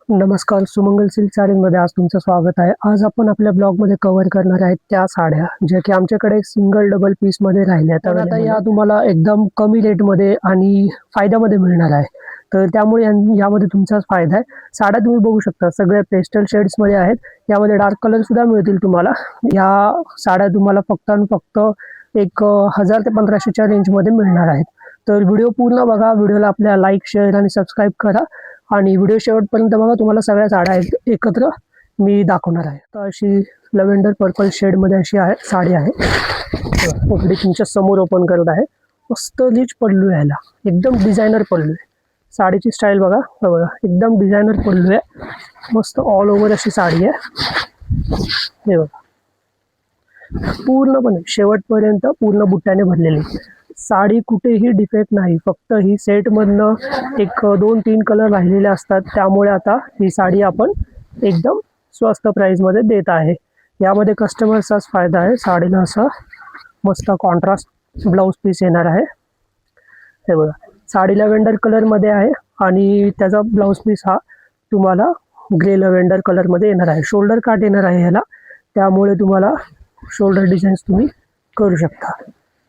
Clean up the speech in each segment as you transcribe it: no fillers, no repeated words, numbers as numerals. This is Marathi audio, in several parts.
नमस्कार, सुमंगल सिल्क साडीमध्ये आज तुमचं स्वागत आहे। आज आपण आपल्या ब्लॉगमध्ये कव्हर करणार आहेत त्या साड्या ज्या की आमच्याकडे सिंगल डबल पीसमध्ये राहिल्या। तर आता या तुम्हाला एकदम कमी रेटमध्ये आणि फायद्यामध्ये मिळणार आहे। तर त्यामुळे यामध्ये तुमचाच फायदा आहे। साड्या तुम्ही बघू शकता सगळ्या पेस्टल शेड्समध्ये आहेत। यामध्ये डार्क कलर सुद्धा मिळतील तुम्हाला। या साड्या तुम्हाला फक्त आणि फक्त 1000 ते 1500च्या रेंजमध्ये मिळणार आहेत। तर व्हिडिओ पूर्ण बघा, व्हिडिओला आपल्या लाईक शेअर आणि सबस्क्राईब करा आणि व्हिडिओ शेवटपर्यंत बघा। तुम्हाला सगळ्या साड्या एकत्र मी दाखवणार आहे। तर अशी लव्हेंडर पर्पल शेडमध्ये अशी आहे साडी आहे। ओपडी तुमच्या समोर ओपन करत आहे। मस्त रिच पल्लू यायला, एकदम डिझायनर पल्लू आहे। साडीची स्टाईल बघा, बघा एकदम डिझायनर पल्लू आहे। मस्त ऑल ओव्हर अशी साडी आहे। हे बघा पूर्णपणे शेवटपर्यंत पूर्ण बुट्ट्याने भरलेली साडी, कुठेही डिफेक्ट नाही। फक्त ही सेटमधनं 2-3 कलर राहिलेले असतात, त्यामुळे आता ही साडी आपण एकदम स्वस्त प्राईजमध्ये देत आहे। यामध्ये कस्टमरचाच फायदा आहे। साडीला असा मस्त कॉन्ट्रास्ट ब्लाऊज पीस येणार आहे। हे बघा साडी लव्हेंडर कलरमध्ये आहे आणि त्याचा ब्लाऊज पीस हा तुम्हाला ग्रे लव्हेंडर कलरमध्ये येणार आहे। शोल्डर काट येणार आहे ह्याला, त्यामुळे तुम्हाला शोल्डर डिझाईन्स तुम्ही करू शकता।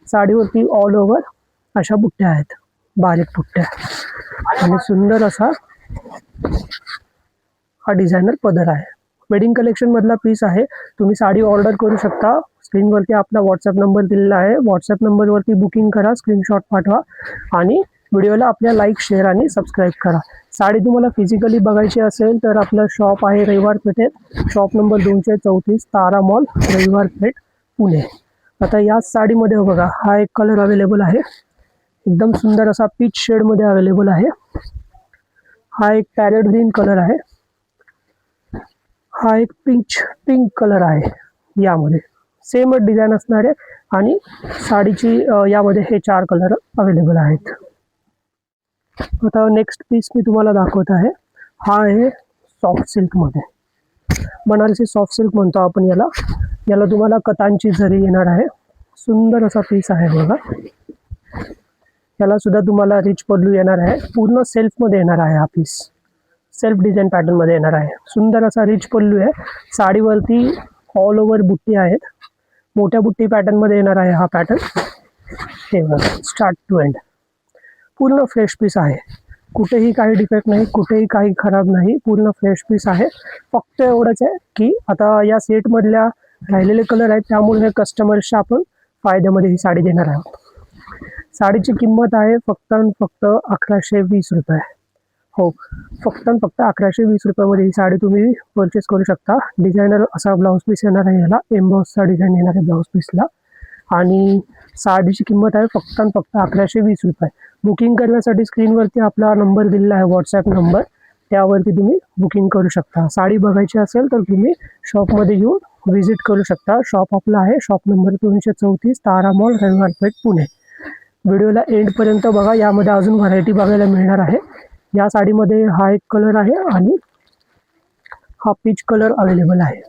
साडीवरती ऑल ओव्हर अशा बुट्ट्या आहेत, बारीक बुट्ट्या आणि सुंदर असा हा डिझायनर पदर आहे। वेडिंग कलेक्शन मधला पीस आहे। तुम्ही साडी ऑर्डर करू शकता। स्क्रीनवरती आपला व्हॉट्सअप नंबर दिलेला आहे। व्हॉट्सअप नंबरवरती बुकिंग करा, स्क्रीनशॉट पाठवा आणि व्हिडिओला आपल्या लाईक शेअर आणि सबस्क्राईब करा। साडी तुम्हाला फिजिकली बघायची असेल तर आपलं शॉप आहे रविवार पेठेत, शॉप नंबर 234 तारा मॉल, रविवार पेठ, पुणे। आता या साडीमध्ये बघा हा एक कलर अवेलेबल आहे, एकदम सुंदर असा पीच शेडमध्ये अवेलेबल आहे। हा एक पॅरेट ग्रीन कलर आहे। हा एक पिंक कलर आहे। यामध्ये सेम डिझाईन असणार आहे आणि साडीची यामध्ये हे 4 कलर अवेलेबल आहेत। आता नेक्स्ट पीस मी तुम्हाला दाखवत आहे। हा आहे सॉफ्ट सिल्कमध्ये, बनारसी सॉफ्ट सिल्क म्हणतो आपण याला। याला तुम्हाला कतांची जरी येणार आहे। सुंदर असा पीस आहे बघा। याला सुद्धा तुम्हाला रिच पल्लू येणार आहे। पूर्ण सेल्फमध्ये येणार आहे हा पीस, सेल्फ डिझाईन पॅटर्नमध्ये येणार आहे। सुंदर असा रिच पल्लू आहे। साडीवरती ऑल ओव्हर बुट्टी आहेत, मोठ्या बुट्टी पॅटर्नमध्ये येणार आहे हा पॅटर्न। हे बघा स्टार्ट टू एंड पूर्ण फ्रेश पीस आहे। कुठेही काही डिफेक्ट नाही, कुठेही काही खराब नाही, पूर्ण फ्रेश पीस आहे। फक्त एवढंच आहे की आता या सेटमधल्या राहिलेले कलर आहेत, त्यामुळे हे कस्टमर्सच्या आपण फायद्यामध्ये ही साडी देणार आहोत। साडीची किंमत आहे फक्त आणि फक्त 1120 रुपये। हो, फक्त आणि फक्त 1120 रुपयामध्ये ही साडी तुम्ही परचेस करू शकता। डिझायनर असा ब्लाऊज पीस येणार आहे, याला एम्बॉसचा डिझाईन येणार आहे ब्लाऊज पीसला आणि साडीची किंमत आहे फक्त आणि फक्त 1120 रुपये। बुकिंग करण्यासाठी स्क्रीनवरती आपला नंबर दिलेला आहे, व्हॉट्सॲप नंबर, त्यावरती तुम्ही बुकिंग करू शकता। साडी बघायची असेल तर तुम्ही शॉपमध्ये येऊन व्हिजिट करू शकता। शॉप आपला आहे, शॉप नंबर 234 तारा मॉल, रविवार पेठ, पुणे। व्हिडिओला एंडपर्यंत बघा, यामध्ये अजून व्हरायटी बघायला मिळणार आहे। या साडीमध्ये हा एक कलर आहे आणि हा पीच कलर अवेलेबल आहे।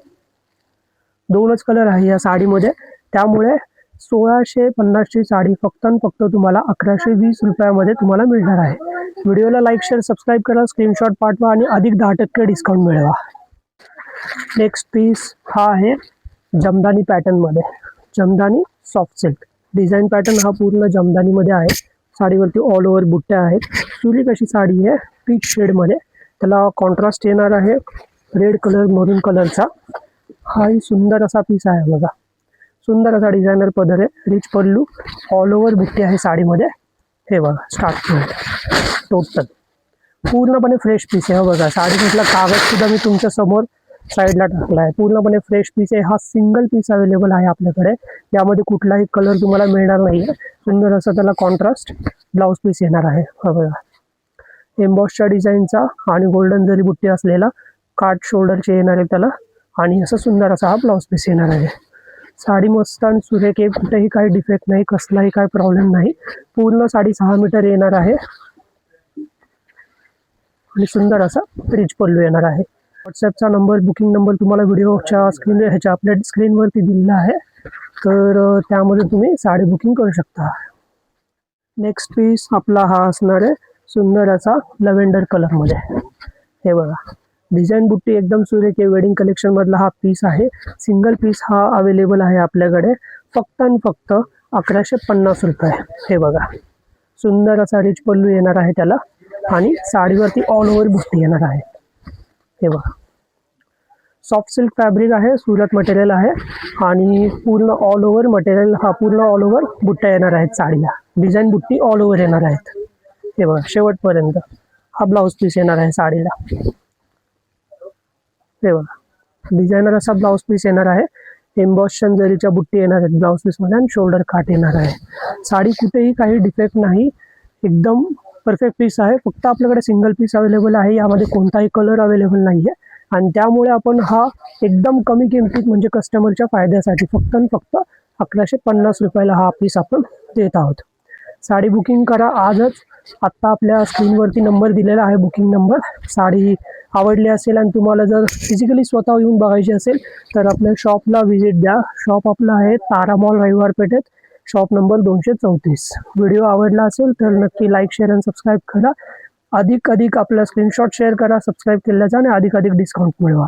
2च कलर आहे या साडीमध्ये, त्यामुळे 1650ची साडी फक्त आणि फक्त तुम्हाला 1120 रुपयामध्ये तुम्हाला मिळणार आहे। व्हिडिओला लाईक शेअर सबस्क्राईब करा, स्क्रीनशॉट पाठवा आणि अधिक 10% डिस्काउंट मिळवा। नेक्स्ट पीस हा आहे जमदानी पॅटर्नमध्ये, jamdani soft silk design pattern हा पूर्ण जमदानीमध्ये आहे। साडीवरती ऑल ओव्हर बुट्ट्या आहेत। सुरेख अशी साडी आहे पीच शेडमध्ये, त्याला कॉन्ट्रास्ट येणार आहे रेड कलर मरून कलरचा। हाही सुंदर असा पीस आहे बघा, सुंदर असा डिझायनर पदर आहे, रिच पल्लू, ऑल ओव्हर बुट्टी आहे साडीमध्ये। हे बघा स्टार्ट टोटल पूर्णपणे फ्रेश पीस आहे। बघा साडीमधला कागद सुद्धा मी तुमच्या समोर साईडला टाकला आहे, पूर्णपणे फ्रेश पीस आहे। हा सिंगल पीस अवेलेबल आहे आपल्याकडे, यामध्ये कुठलाही कलर तुम्हाला मिळणार नाही आहे। सुंदर असं त्याला कॉन्ट्रास्ट ब्लाऊज पीस येणार आहे। हा बघा एम्बॉसच्या डिझाईनचा आणि गोल्डन जरी बुट्टी असलेला काट शोल्डरचे येणार आहे त्याला, आणि असं सुंदर असा हा ब्लाऊज पीस येणार आहे। साडी मस्त आणि सुरेख आहे, कुठेही काही डिफेक्ट नाही, कसलाही काही प्रॉब्लेम नाही। पूर्ण साडी 6 मीटर येणार आहे आणि सुंदर असा रिच पल्लू येणार आहे। व्हॉट्सॲपचा नंबर, बुकिंग नंबर तुम्हाला व्हिडिओच्या आपल्या स्क्रीनवरती दिलेला आहे, तर त्यामध्ये तुम्ही साडी बुकिंग करू शकता। नेक्स्ट पीस आपला हा असणार आहे सुंदर असा लव्हेंडर कलरमध्ये। हे बघा डिझाईन बुट्टी एकदम सुरेख आहे. वेडिंग कलेक्शन मधला हा पीस आहे. सिंगल पीस हा अवेलेबल आहे आपल्याकडे फक्त आणि फक्त 1150 रुपये. हे बघा, सुंदर असा रिच पल्लू येणार आहे त्याला आणि साडीवरती ऑल ओव्हर बुट्टी येणार आहे. हे बघा, सॉफ्ट सिल्क फॅब्रिक आहे, सुरत मटेरियल आहे आणि पूर्ण ऑल ओव्हर मटेरियल, हा पूर्ण ऑल ओव्हर बुट्ट्या येणार आहेत साडीला. डिझाईन बुट्टी ऑल ओव्हर येणार आहेत. हे बघा, शेवटपर्यंत हा ब्लाऊज पीस येणार आहे साडीला. हे बघा, डिझायनर असा ब्लाऊज पीस येणार आहे. एम्बॉस जरीच्या बुट्टी येणार आहेत ब्लाऊज पीस मध्ये आणि शोल्डर काट येणार आहे. साडी कुठेही काही डिफेक्ट नाही, एकदम परफेक्ट पीस आहे. फक्त आपल्याकडे सिंगल पीस अवेलेबल आहे, यामध्ये कोणताही कलर अवेलेबल नाहीये आणि त्यामुळे आपण हा एकदम कमी किमतीत म्हणजे कस्टमरच्या फायद्यासाठी फक्त आणि फक्त 1150 रुपयाला हा पीस आपण देत आहोत. साडी बुकिंग करा आजच. आत्ता आपल्या स्क्रीनवरती नंबर दिलेला आहे, बुकिंग नंबर. साडी आवडली असेल आणि तुम्हाला जर फिजिकली स्वतः येऊन बघायची असेल तर आपल्या शॉपला व्हिजिट द्या. शॉप आपला आहे तारा मॉल, रविवार पेठेत, शॉप नंबर 234. व्हिडिओ आवडला असेल तर नक्की लाईक, शेअर आणि सबस्क्राईब करा. अधिक आपला स्क्रीनशॉट शेअर करा सबस्क्राईब केल्याचा आणि अधिक डिस्काउंट मिळवा.